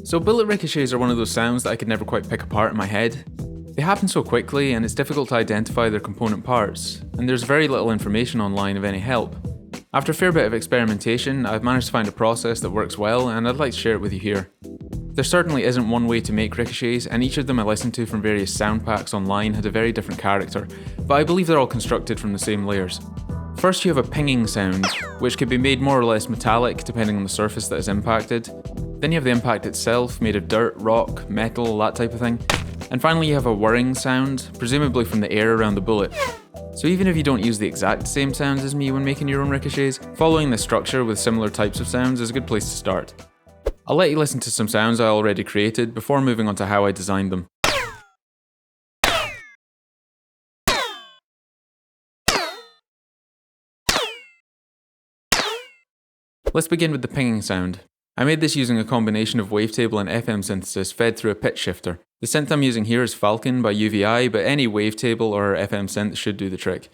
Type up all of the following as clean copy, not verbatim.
So bullet ricochets are one of those sounds that I could never quite pick apart in my head. They happen so quickly and it's difficult to identify their component parts, and there's very little information online of any help. After a fair bit of experimentation, I've managed to find a process that works well, and I'd like to share it with you here. There certainly isn't one way to make ricochets, and each of them I listened to from various sound packs online had a very different character, but I believe they're all constructed from the same layers. First you have a pinging sound, which could be made more or less metallic depending on the surface that is impacted. Then you have the impact itself, made of dirt, rock, metal, that type of thing. And finally you have a whirring sound, presumably from the air around the bullet. So even if you don't use the exact same sounds as me when making your own ricochets, following this structure with similar types of sounds is a good place to start. I'll let you listen to some sounds I already created before moving on to how I designed them. Let's begin with the pinging sound. I made this using a combination of wavetable and FM synthesis fed through a pitch shifter. The synth I'm using here is Falcon by UVI, but any wavetable or FM synth should do the trick.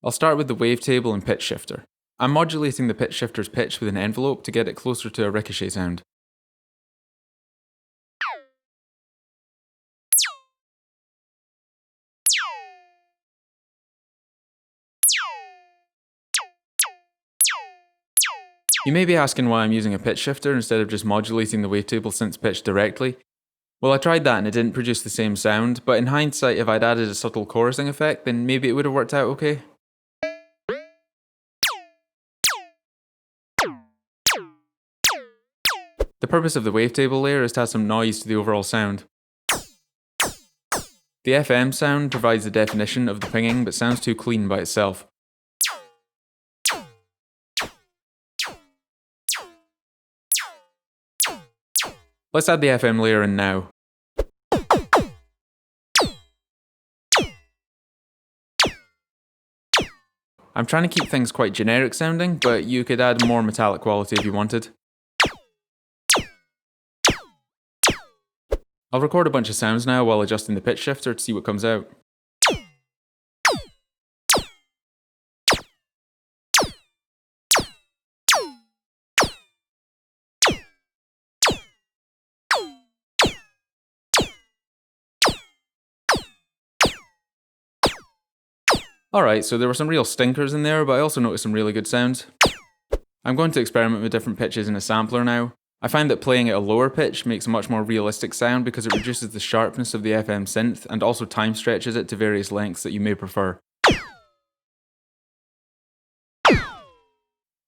I'll start with the wavetable and pitch shifter. I'm modulating the pitch shifter's pitch with an envelope to get it closer to a ricochet sound. You may be asking why I'm using a pitch shifter instead of just modulating the wavetable synth's pitch directly. Well, I tried that and it didn't produce the same sound, but in hindsight, if I'd added a subtle chorusing effect, then maybe it would have worked out okay. The purpose of the wavetable layer is to add some noise to the overall sound. The FM sound provides the definition of the pinging, but sounds too clean by itself. Let's add the FM layer in now. I'm trying to keep things quite generic sounding, but you could add more metallic quality if you wanted. I'll record a bunch of sounds now while adjusting the pitch shifter to see what comes out. Alright, so there were some real stinkers in there, but I also noticed some really good sounds. I'm going to experiment with different pitches in a sampler now. I find that playing at a lower pitch makes a much more realistic sound because it reduces the sharpness of the FM synth and also time stretches it to various lengths that you may prefer.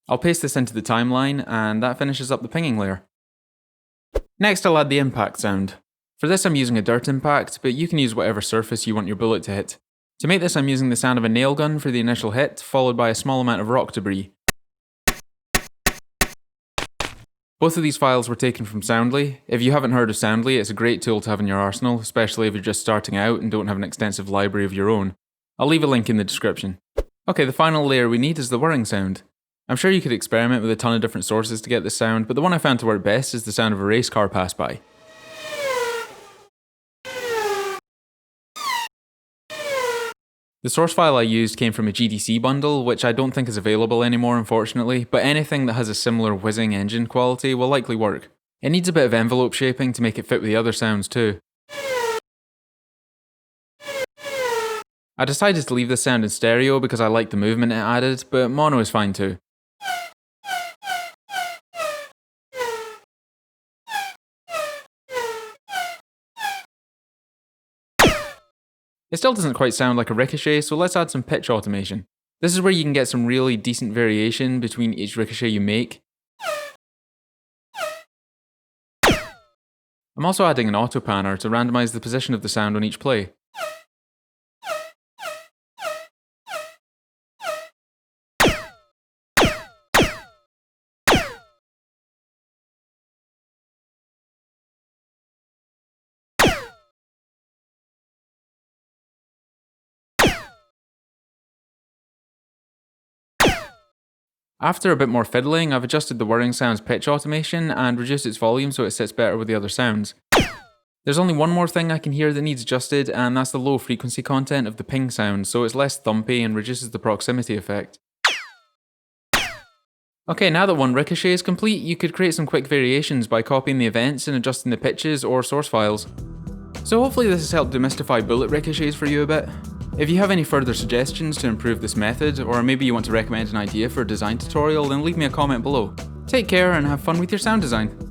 I'll paste this into the timeline, and that finishes up the pinging layer. Next I'll add the impact sound. For this I'm using a dirt impact, but you can use whatever surface you want your bullet to hit. To make this I'm using the sound of a nail gun for the initial hit, followed by a small amount of rock debris. Both of these files were taken from Soundly. If you haven't heard of Soundly, it's a great tool to have in your arsenal, especially if you're just starting out and don't have an extensive library of your own. I'll leave a link in the description. Okay, the final layer we need is the whirring sound. I'm sure you could experiment with a ton of different sources to get this sound, but the one I found to work best is the sound of a race car pass by. The source file I used came from a GDC bundle, which I don't think is available anymore unfortunately, but anything that has a similar whizzing engine quality will likely work. It needs a bit of envelope shaping to make it fit with the other sounds too. I decided to leave this sound in stereo because I liked the movement it added, but mono is fine too. It still doesn't quite sound like a ricochet, so let's add some pitch automation. This is where you can get some really decent variation between each ricochet you make. I'm also adding an autopanner to randomize the position of the sound on each play. After a bit more fiddling, I've adjusted the whirring sound's pitch automation and reduced its volume so it sits better with the other sounds. There's only one more thing I can hear that needs adjusted, and that's the low frequency content of the ping sound, so it's less thumpy and reduces the proximity effect. Okay, now that one ricochet is complete, you could create some quick variations by copying the events and adjusting the pitches or source files. So hopefully this has helped demystify bullet ricochets for you a bit. If you have any further suggestions to improve this method, or maybe you want to recommend an idea for a design tutorial, then leave me a comment below. Take care and have fun with your sound design.